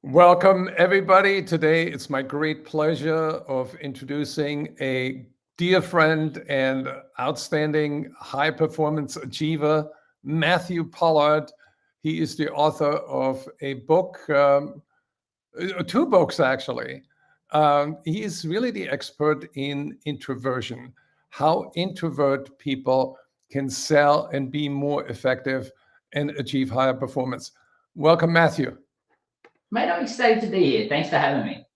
Welcome, everybody. Today, it's my great pleasure of introducing a dear friend and outstanding high performance achiever, Matthew Pollard. He is the author of a book, two books actually. He is really the expert in introversion, how introvert people can sell and be more effective and achieve higher performance. Welcome, Matthew. Mate, I'm excited to be here. Thanks for having me.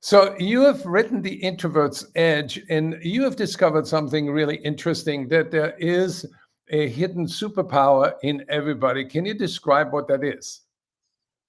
So you have written The Introvert's Edge, and you have discovered something really interesting, that there is a hidden superpower in everybody. Can you describe what that is?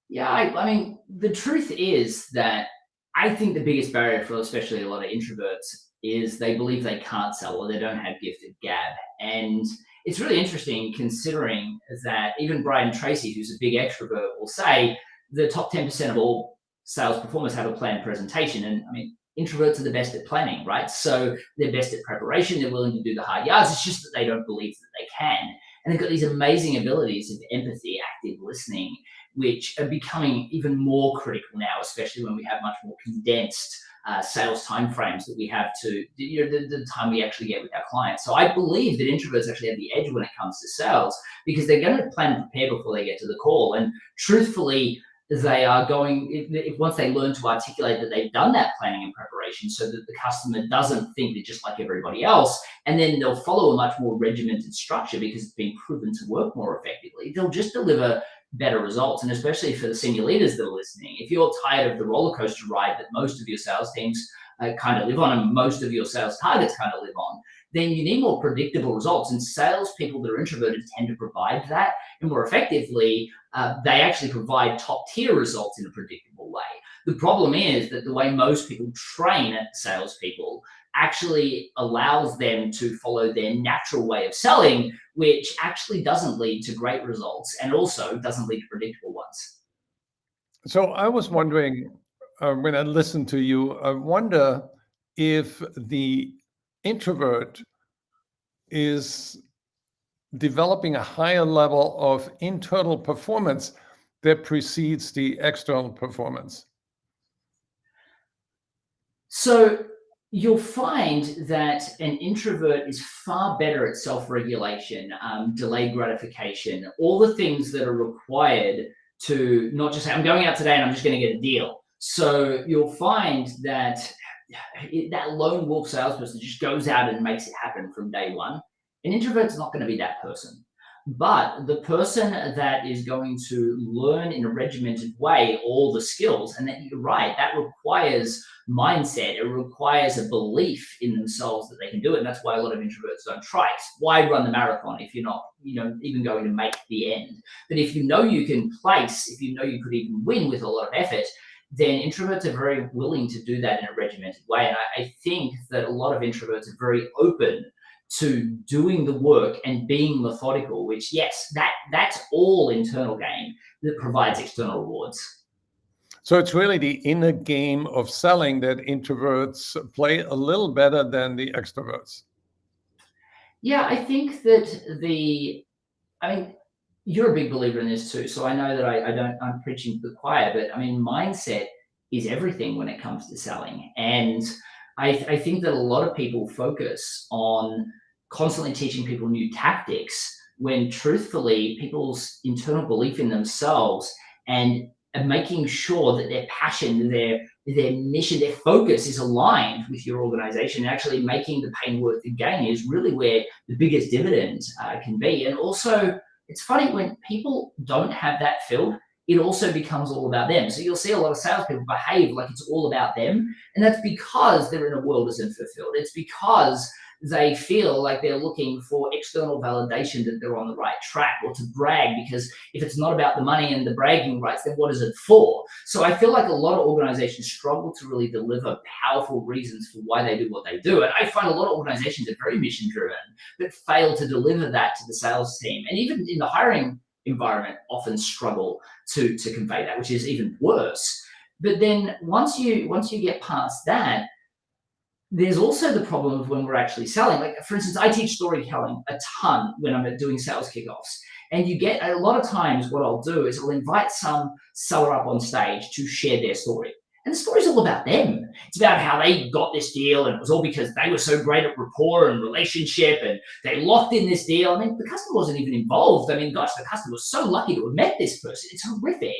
Yeah, I mean, the truth is that I think the biggest barrier for especially a lot of introverts is they believe they can't sell or they don't have gifted gab. And it's really interesting considering that even Brian Tracy, who's a big extrovert, will say the top 10% of all sales performers have a planned presentation. And I mean, introverts are the best at planning, right? So they're best at preparation. They're willing to do the hard yards. It's just that they don't believe that they can. And they've got these amazing abilities of empathy, active listening, which are becoming even more critical now, especially when we have much more condensed sales timeframes that we have to, the time we actually get with our clients. So I believe that introverts actually have the edge when it comes to sales because they're going to plan and prepare before they get to the call. And truthfully, they are going, if once they learn to articulate that they've done that planning and preparation so that the customer doesn't think they're just like everybody else, and then they'll follow a much more regimented structure because it's been proven to work more effectively, they'll just deliver better results. And especially for the senior leaders that are listening, if you're tired of the roller coaster ride that most of your sales teams kind of live on and most of your sales targets kind of live on, then you need more predictable results. And salespeople that are introverted tend to provide that. And more effectively, they actually provide top tier results in a predictable way. The problem is that the way most people train salespeople actually allows them to follow their natural way of selling, which actually doesn't lead to great results and also doesn't lead to predictable ones. So I was wondering, when I listened to you, I wonder if the introvert is developing a higher level of internal performance that precedes the external performance. So you'll find that an introvert is far better at self-regulation, delayed gratification, all the things that are required to not just say, I'm going out today and I'm just going to get a deal. So you'll find that that lone wolf salesperson just goes out and makes it happen from day one. An introvert's not going to be that person. But the person that is going to learn in a regimented way all the skills, and that you're right, that requires mindset. It requires a belief in themselves that they can do it. And that's why a lot of introverts don't try it. Why run the marathon if you're not, even going to make the end? But if you know you can place, if you know you could even win with a lot of effort, then introverts are very willing to do that in a regimented way. And I think that a lot of introverts are very open to doing the work and being methodical, which, yes, that's all internal game that provides external rewards. So it's really the inner game of selling that introverts play a little better than the extroverts. Yeah, I think that you're a big believer in this too. So I know that I'm preaching to the choir, but I mean, mindset is everything when it comes to selling. And I think that a lot of people focus on constantly teaching people new tactics when truthfully people's internal belief in themselves and making sure that their passion, their mission, their focus is aligned with your organization, and actually making the pain worth the gain is really where the biggest dividends can be. And also, it's funny when people don't have that filled, it also becomes all about them. So you'll see a lot of salespeople behave like it's all about them. And that's because they're in a world that's unfulfilled. It's because they feel like they're looking for external validation that they're on the right track, or to brag, because if it's not about the money and the bragging rights, then what is it for? So I feel like a lot of organizations struggle to really deliver powerful reasons for why they do what they do. And I find a lot of organizations are very mission driven, but fail to deliver that to the sales team. And even in the hiring environment often struggle to convey that, which is even worse. But then once you get past that, there's also the problem of when we're actually selling. Like, for instance, I teach storytelling a ton when I'm doing sales kickoffs. And you get a lot of times what I'll do is I'll invite some seller up on stage to share their story. And the story's all about them. It's about how they got this deal, and it was all because they were so great at rapport and relationship, and they locked in this deal. I mean, the customer wasn't even involved. I mean, gosh, the customer was so lucky to have met this person. It's horrific.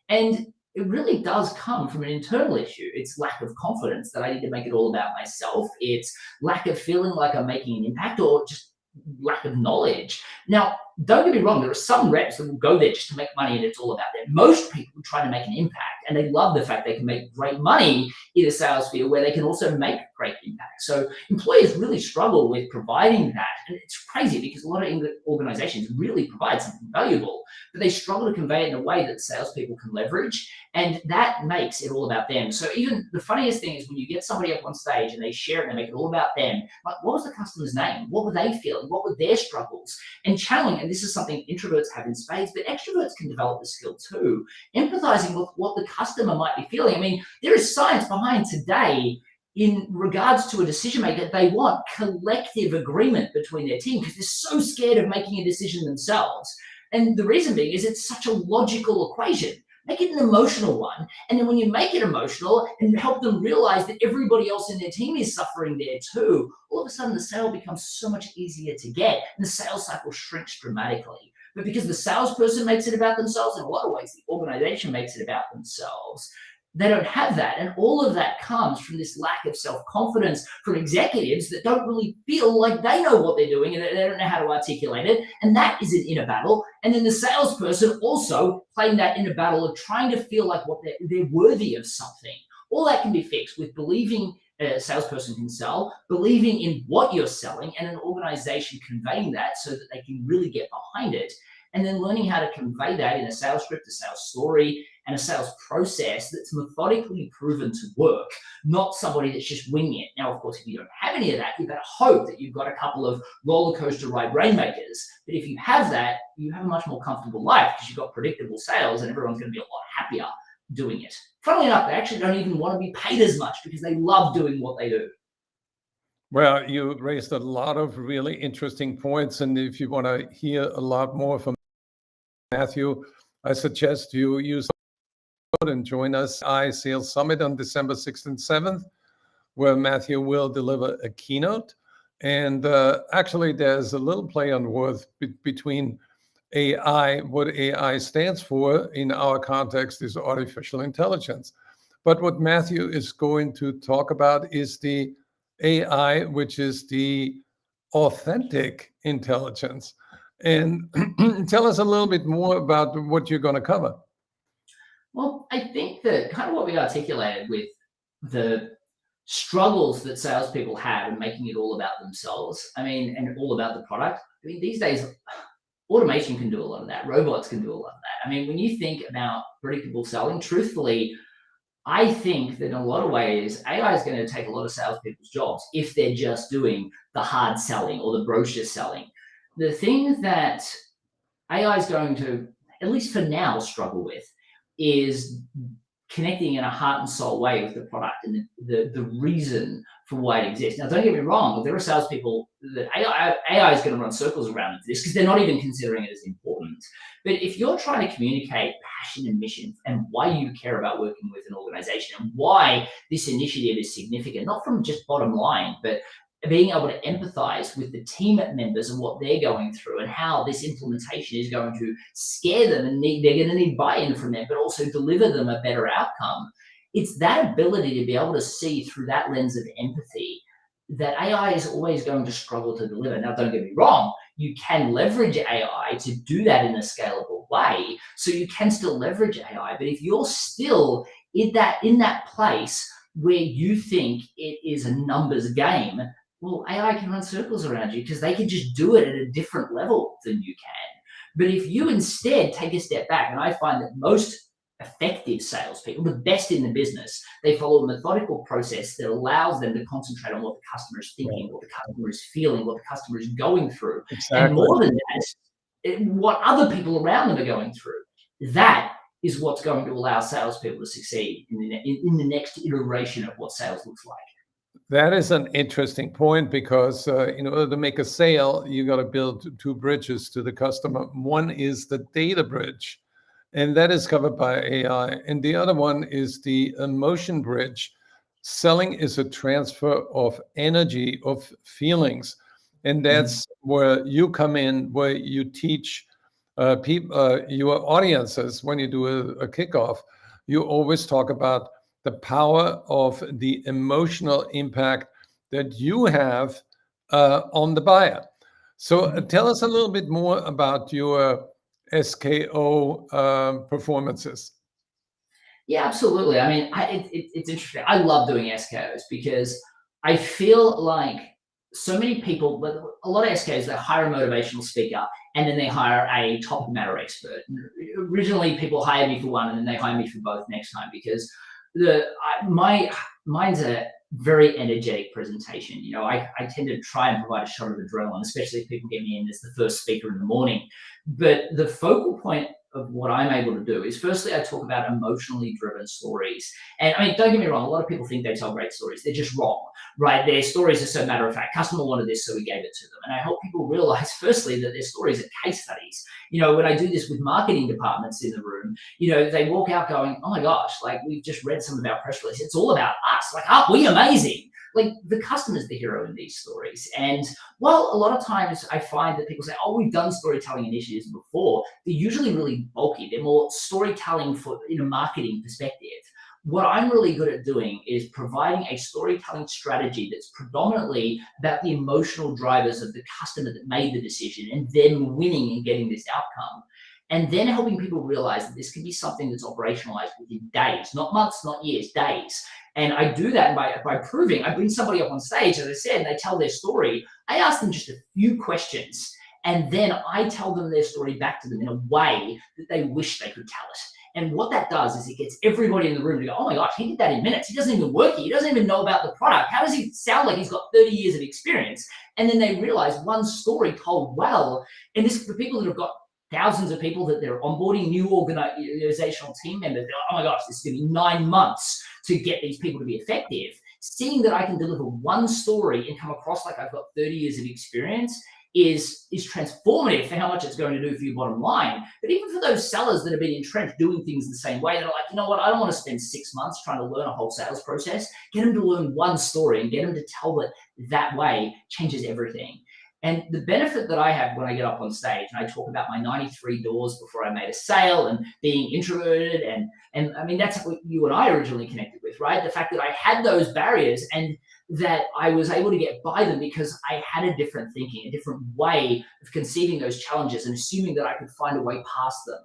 And it really does come from an internal issue. It's lack of confidence that I need to make it all about myself. It's lack of feeling like I'm making an impact, or just lack of knowledge. Now, don't get me wrong, there are some reps that will go there just to make money and it's all about them. Most people try to make an impact, and they love the fact they can make great money in a sales field where they can also make great impact. So employers really struggle with providing that. And it's crazy because a lot of organizations really provide something valuable, but they struggle to convey it in a way that salespeople can leverage. And that makes it all about them. So even the funniest thing is when you get somebody up on stage and they share it and they make it all about them, like, what was the customer's name? What were they feeling? What were their struggles? And channeling, and this is something introverts have in spades, but extroverts can develop the skill too. Empathizing with what the customer might be feeling. I mean, there is science behind today in regards to a decision maker. They want collective agreement between their team because they're so scared of making a decision themselves. And the reason being is it's such a logical equation. Make it an emotional one. And then when you make it emotional and help them realize that everybody else in their team is suffering there too, all of a sudden the sale becomes so much easier to get and the sales cycle shrinks dramatically. But because the salesperson makes it about themselves, in a lot of ways, the organization makes it about themselves, they don't have that. And all of that comes from this lack of self-confidence from executives that don't really feel like they know what they're doing and they don't know how to articulate it. And that is an inner battle. And then the salesperson also playing that inner battle of trying to feel like what they're worthy of something. All that can be fixed with believing a salesperson can sell, believing in what you're selling, and an organization conveying that so that they can really get behind it. And then learning how to convey that in a sales script, a sales story, and a sales process that's methodically proven to work, not somebody that's just winging it. Now, of course, if you don't have any of that, you better hope that you've got a couple of roller coaster ride rainmakers. But if you have that, you have a much more comfortable life because you've got predictable sales and everyone's going to be a lot happier doing it. Funnily enough, they actually don't even want to be paid as much because they love doing what they do. Well, you raised a lot of really interesting points. And if you want to hear a lot more from Matthew, I suggest you use and join us at Sales Summit on December 6th and 7th, where Matthew will deliver a keynote. And actually, there's a little play on words between AI. What AI stands for in our context is artificial intelligence. But what Matthew is going to talk about is the AI, which is the authentic intelligence. And tell us a little bit more about what you're going to cover. Well, I think that kind of what we articulated with the struggles that salespeople have in making it all about themselves, I mean, and all about the product. I mean, these days, automation can do a lot of that. Robots can do a lot of that. I mean, when you think about predictable selling, truthfully, I think that in a lot of ways, AI is going to take a lot of salespeople's jobs if they're just doing the hard selling or the brochure selling. The thing that AI is going to, at least for now, struggle with is connecting in a heart and soul way with the product and the reason for why it exists. Now, don't get me wrong, there are salespeople that AI is going to run circles around this because they're not even considering it as important. But if you're trying to communicate passion and mission and why you care about working with an organization and why this initiative is significant, not from just bottom line, but being able to empathize with the team members and what they're going through and how this implementation is going to scare them and they're going to need buy-in from them, but also deliver them a better outcome. It's that ability to be able to see through that lens of empathy that AI is always going to struggle to deliver. Now, don't get me wrong, you can leverage AI to do that in a scalable way. So you can still leverage AI, but if you're still in that place where you think it is a numbers game, well, AI can run circles around you because they can just do it at a different level than you can. But if you instead take a step back, and I find that most effective salespeople, the best in the business, they follow a methodical process that allows them to concentrate on what the customer is thinking, what the customer is feeling, what the customer is going through. Exactly. And more than that, what other people around them are going through. That is what's going to allow salespeople to succeed in the next iteration of what sales looks like. That is an interesting point because in order to make a sale, you got to build two bridges to the customer. One is the data bridge, and that is covered by AI. And the other one is the emotion bridge. Selling is a transfer of energy, of feelings. And that's where you come in, where you teach people, your audiences, when you do a kickoff, you always talk about the power of the emotional impact that you have on the buyer. So tell us a little bit more about your SKO performances. Yeah, absolutely. I mean, it's interesting. I love doing SKOs because I feel like so many people, but a lot of SKOs, they hire a motivational speaker and then they hire a topic matter expert. Originally, people hired me for one and then they hire me for both next time because mine's a very energetic presentation. You know, I tend to try and provide a shot of adrenaline, especially if people get me in as the first speaker in the morning. But the focal point of what I'm able to do is firstly, I talk about emotionally driven stories. And I mean, don't get me wrong, a lot of people think they tell great stories. They're just wrong, right? Their stories are so matter of fact. Customer wanted this, so we gave it to them. And I help people realize, firstly, that their stories are case studies. You know, when I do this with marketing departments in the room, you know, they walk out going, oh my gosh, like we've just read some of our press releases. It's all about us. Like, aren't we amazing? Like the customer's the hero in these stories. And while a lot of times I find that people say, oh, we've done storytelling initiatives before, they're usually really bulky. They're more storytelling for in a marketing perspective. What I'm really good at doing is providing a storytelling strategy that's predominantly about the emotional drivers of the customer that made the decision and them winning and getting this outcome. And then helping people realize that this can be something that's operationalized within days, not months, not years, days. And I do that by proving, I bring somebody up on stage, as I said, and they tell their story. I ask them just a few questions, and then I tell them their story back to them in a way that they wish they could tell it. And what that does is it gets everybody in the room to go, oh my gosh, he did that in minutes. He doesn't even work here. He doesn't even know about the product. How does he sound like he's got 30 years of experience? And then they realize one story told well, and this for people that have got thousands of people that they're onboarding, new organizational team members, they're like, oh my gosh, this is going to be 9 months to get these people to be effective. Seeing that I can deliver one story and come across like I've got 30 years of experience is transformative for how much it's going to do for your bottom line. But even for those sellers that have been entrenched doing things the same way, they're like, you know what, I don't want to spend 6 months trying to learn a whole sales process. Get them to learn one story and get them to tell it that way changes everything. And the benefit that I have when I get up on stage and I talk about my 93 doors before I made a sale and being introverted and I mean, that's what you and I originally connected with, right? The fact that I had those barriers and that I was able to get by them because I had a different thinking, a different way of conceiving those challenges and assuming that I could find a way past them.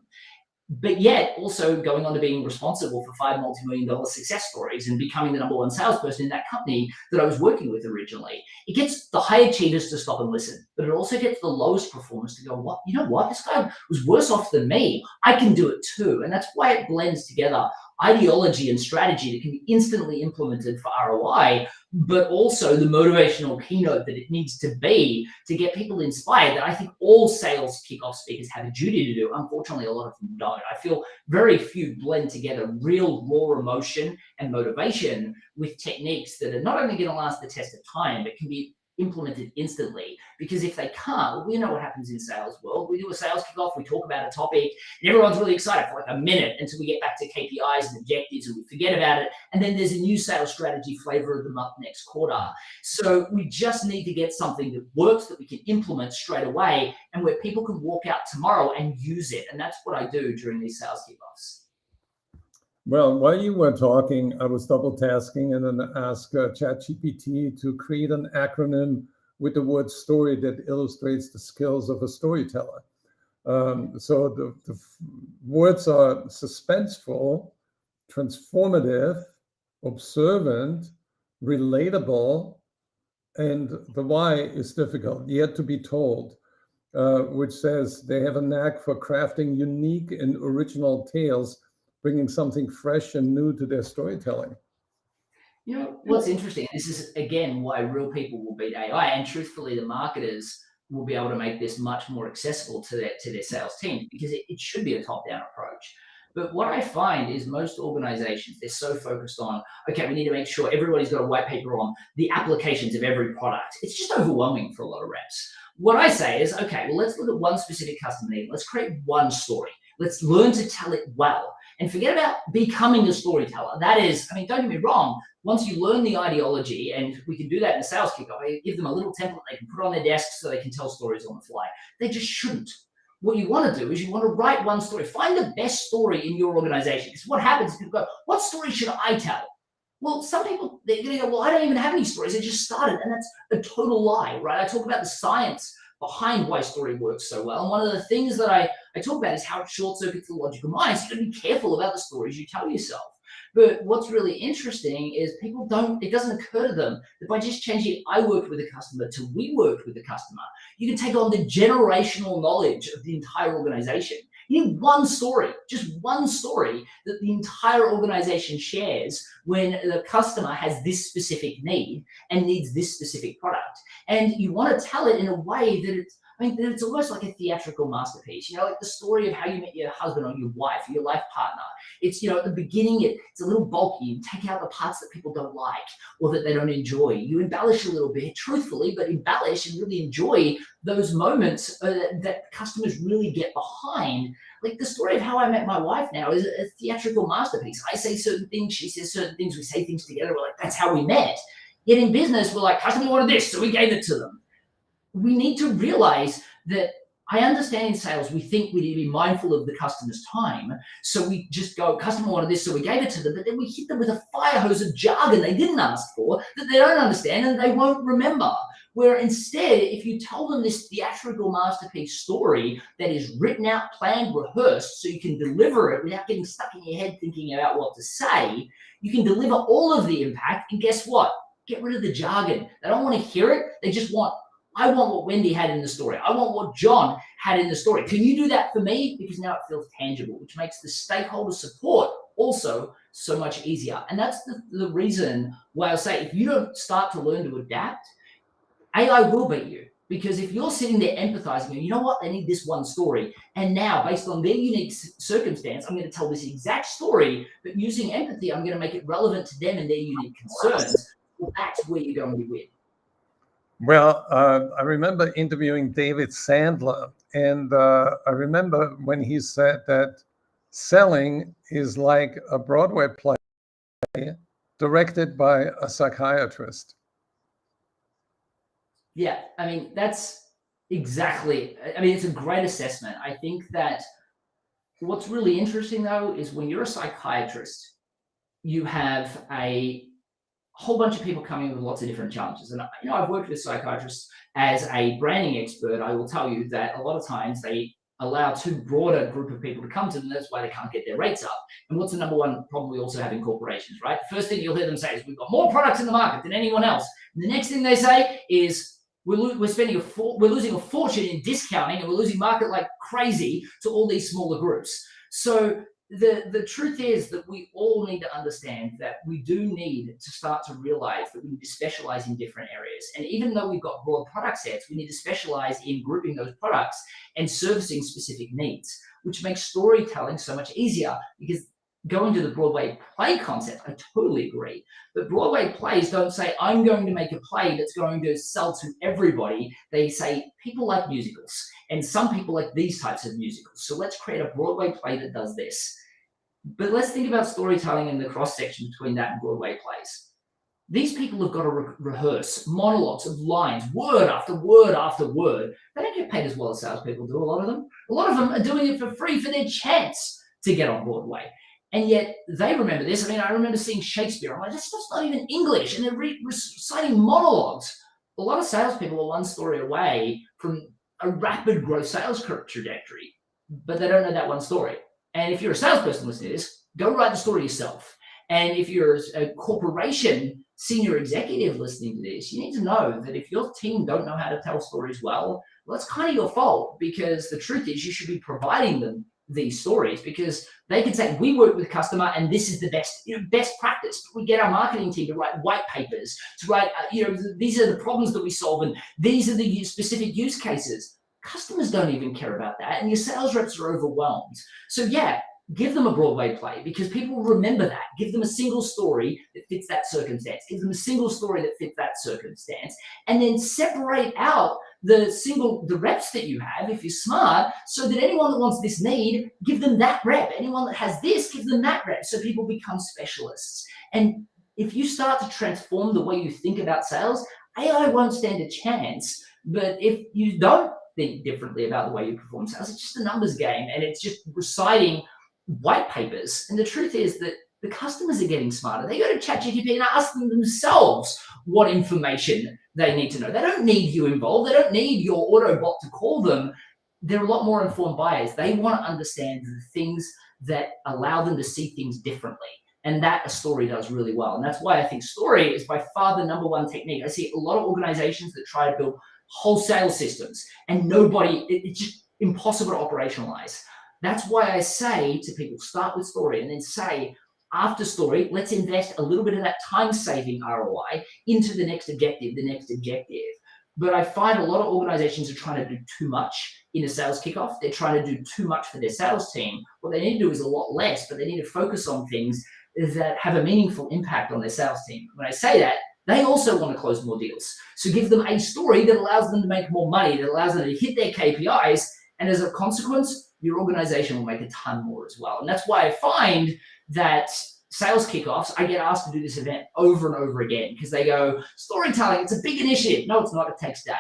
But yet also going on to being responsible for 5 multi-million-dollar success stories and becoming the number one salesperson in that company that I was working with originally. It gets the high achievers to stop and listen, but it also gets the lowest performers to go, what, you know what, this guy was worse off than me. I can do it too. And that's why it blends together ideology and strategy that can be instantly implemented for ROI, but also the motivational keynote that it needs to be to get people inspired that I think all sales kickoff speakers have a duty to do. Unfortunately, a lot of them don't. I feel very few blend together real raw emotion and motivation with techniques that are not only going to last the test of time, but can be implemented instantly. Because if they can't, well, we know what happens in sales world. We do a sales kickoff, we talk about a topic, and everyone's really excited for like a minute until we get back to KPIs and objectives and we forget about it. And then there's a new sales strategy flavor of the month next quarter. So we just need to get something that works that we can implement straight away and where people can walk out tomorrow and use it. And that's what I do during these sales kickoffs. Well, while you were talking, I was double tasking and then asked ChatGPT to create an acronym with the word story that illustrates the skills of a storyteller. So the words are suspenseful, transformative, observant, relatable, and the why is difficult, yet to be told, which says they have a knack for crafting unique and original tales, bringing something fresh and new to their storytelling. You know, what's interesting, this is again why real people will beat AI, and truthfully, the marketers will be able to make this much more accessible to their sales teams because it should be a top-down approach. But what I find is most organizations, they're so focused on, okay, we need to make sure everybody's got a white paper on the applications of every product. It's just overwhelming for a lot of reps. What I say is, okay, well, let's look at one specific customer need. Let's create one story. Let's learn to tell it well and forget about becoming a storyteller. That is, I mean, don't get me wrong. Once you learn the ideology, and we can do that in a sales kickoff, I give them a little template they can put on their desk so they can tell stories on the fly. They just shouldn't. What you want to do is you want to write one story. Find the best story in your organization. Because what happens is people go, what story should I tell? Well, some people, they're going to go, well, I don't even have any stories. I just started. And that's a total lie, right? I talk about the science behind why story works so well. And one of the things that I talk about is how it short circuits the logical mind. So you got to be careful about the stories you tell yourself. But what's really interesting is people don't, it doesn't occur to them that by just changing I worked with a customer to we worked with a customer, you can take on the generational knowledge of the entire organization. You need one story, just one story that the entire organization shares when the customer has this specific need and needs this specific product. And you want to tell it in a way that it's, I mean, it's almost like a theatrical masterpiece, you know, like the story of how you met your husband or your wife, or your life partner. It's, you know, at the beginning, it's a little bulky. You take out the parts that people don't like or that they don't enjoy. You embellish a little bit, truthfully, but embellish and really enjoy those moments that customers really get behind. Like the story of how I met my wife now is a theatrical masterpiece. I say certain things, she says certain things, we say things together. We're like, that's how we met. Yet in business, we're like, customer wanted this, so we gave it to them. We need to realize that I understand in sales, we think we need to be mindful of the customer's time. So we just go, customer wanted this, so we gave it to them, but then we hit them with a fire hose of jargon they didn't ask for, that they don't understand and they won't remember. Where instead, if you tell them this theatrical masterpiece story that is written out, planned, rehearsed, so you can deliver it without getting stuck in your head thinking about what to say, you can deliver all of the impact. And guess what? Get rid of the jargon. They don't want to hear it. They just want, I want what Wendy had in the story. I want what John had in the story. Can you do that for me? Because now it feels tangible, which makes the stakeholder support also so much easier. And that's the reason why I say, if you don't start to learn to adapt, AI will beat you. Because if you're sitting there empathizing, and you know what, they need this one story. And now, based on their unique circumstance, I'm going to tell this exact story, but using empathy, I'm going to make it relevant to them and their unique concerns. Well, that's where you're going to win. Well, I remember interviewing David Sandler, and I remember when he said that selling is like a Broadway play directed by a psychiatrist. Yeah, I mean, that's exactly, I mean, it's a great assessment. I think that what's really interesting, though, is when you're a psychiatrist, you have a whole bunch of people coming with lots of different challenges. And, you know, I've worked with psychiatrists as a branding expert. I will tell you that a lot of times they allow too broad a group of people to come to them. That's why they can't get their rates up. And what's the number one problem we also have in corporations, right? The first thing you'll hear them say is, we've got more products in the market than anyone else. And the next thing they say is, we're losing a fortune in discounting, and we're losing market like crazy to all these smaller groups. So the truth is that we all need to understand that we do need to start to realize that we need to specialize in different areas. And even though we've got broad product sets, we need to specialize in grouping those products and servicing specific needs, which makes storytelling so much easier. Because going to the Broadway play concept, I totally agree. But Broadway plays don't say, I'm going to make a play that's going to sell to everybody. They say, people like musicals, and some people like these types of musicals. So let's create a Broadway play that does this. But let's think about storytelling and the cross-section between that and Broadway plays. These people have got to rehearse monologues of lines, word after word after word. They don't get paid as well as salespeople do, a lot of them. A lot of them are doing it for free for their chance to get on Broadway. And yet they remember this. I mean, I remember seeing Shakespeare. I'm like, this stuff's not even English. And they're reciting monologues. A lot of salespeople are one story away from a rapid growth sales trajectory, but they don't know that one story. And if you're a salesperson listening to this, go write the story yourself. And if you're a corporation senior executive listening to this, you need to know that if your team don't know how to tell stories well, that's kind of your fault, because the truth is you should be providing them these stories, because they can say, we work with customer and this is the best practice. We get our marketing team to write white papers, to write, these are the problems that we solve, and these are the specific use cases. Customers don't even care about that, and your sales reps are overwhelmed. So yeah, give them a Broadway play because people will remember that. Give them a single story that fits that circumstance. Give them a single story that fits that circumstance, and then separate out the reps that you have if you're smart, so that anyone that wants this need, give them that rep. Anyone that has this, give them that rep, so people become specialists. And if you start to transform the way you think about sales, AI won't stand a chance. But if you don't think differently about the way you perform sales, it's just a numbers game, and it's just reciting white papers. And the truth is that the customers are getting smarter. They go to ChatGPT and ask them themselves what information they need to know. They don't need you involved. They don't need your Autobot to call them. They're a lot more informed buyers. They want to understand the things that allow them to see things differently. And that a story does really well. And that's why I think story is by far the number one technique. I see a lot of organizations that try to build wholesale systems, and it's just impossible to operationalize. That's why I say to people, start with story, and then say, after story, let's invest a little bit of that time-saving ROI into the next objective. But I find a lot of organizations are trying to do too much in a sales kickoff. They're trying to do too much for their sales team. What they need to do is a lot less, but they need to focus on things that have a meaningful impact on their sales team. When I say that, they also want to close more deals. So give them a story that allows them to make more money, that allows them to hit their KPIs, and as a consequence, your organization will make a ton more as well. And that's why I find that sales kickoffs, I get asked to do this event over and over again because they go, storytelling, it's a big initiative. No, it's not. It takes days.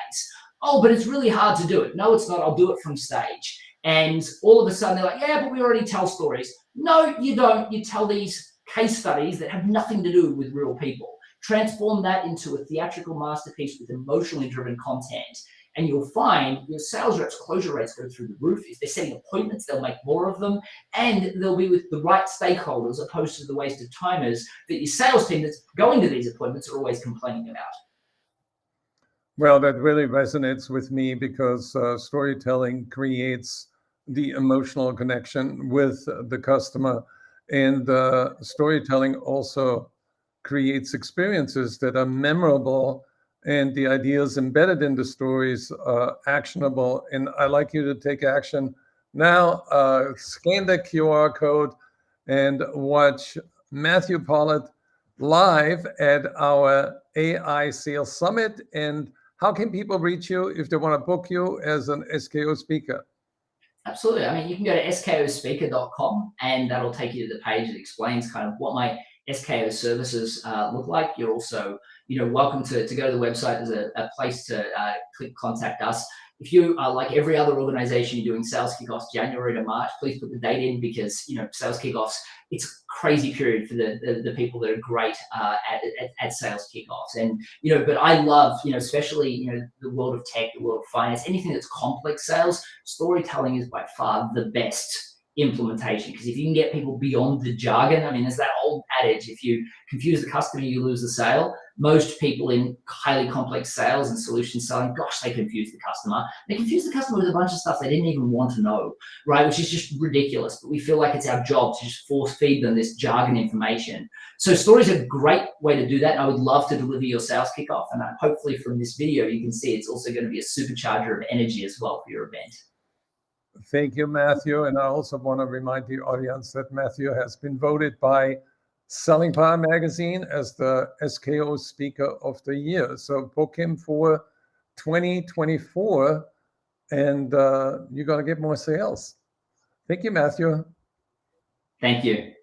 Oh, but it's really hard to do it. No, it's not. I'll do it from stage. And all of a sudden they're like, yeah, but we already tell stories. No, you don't. You tell these case studies that have nothing to do with real people. Transform that into a theatrical masterpiece with emotionally driven content. And you'll find your sales reps' closure rates go through the roof. If they're setting appointments, they'll make more of them, and they'll be with the right stakeholders opposed to the wasted timers that your sales team that's going to these appointments are always complaining about. Well, that really resonates with me because storytelling creates the emotional connection with the customer, and storytelling also creates experiences that are memorable, and the ideas embedded in the stories are actionable. And I like you to take action now. Scan the QR code and watch Matthew Pollitt live at our AI Sales Summit. And how can people reach you if they want to book you as an SKO speaker? Absolutely. I mean, you can go to skospeaker.com, and that'll take you to the page that explains kind of what my SKO services look like. You're also, welcome to go to the website. There's a place to click contact us. If you are like every other organization, you're doing sales kickoffs January to March, please put the date in because, sales kickoffs, it's a crazy period for the people that are great at sales kickoffs. And, but I love, especially, the world of tech, the world of finance, anything that's complex sales, storytelling is by far the best implementation, because if you can get people beyond the jargon, I mean, there's that old adage, if you confuse the customer, you lose the sale. Most people in highly complex sales and solution selling, gosh, they confuse the customer. They confuse the customer with a bunch of stuff they didn't even want to know, right? Which is just ridiculous. But we feel like it's our job to just force feed them this jargon information. So stories are a great way to do that. And I would love to deliver your sales kickoff. And hopefully from this video, you can see it's also going to be a supercharger of energy as well for your event. Thank you, Matthew. And I also want to remind the audience that Matthew has been voted by Selling Power Magazine as the SKO Speaker of the Year. So book him for 2024, and you're going to get more sales. Thank you, Matthew. Thank you.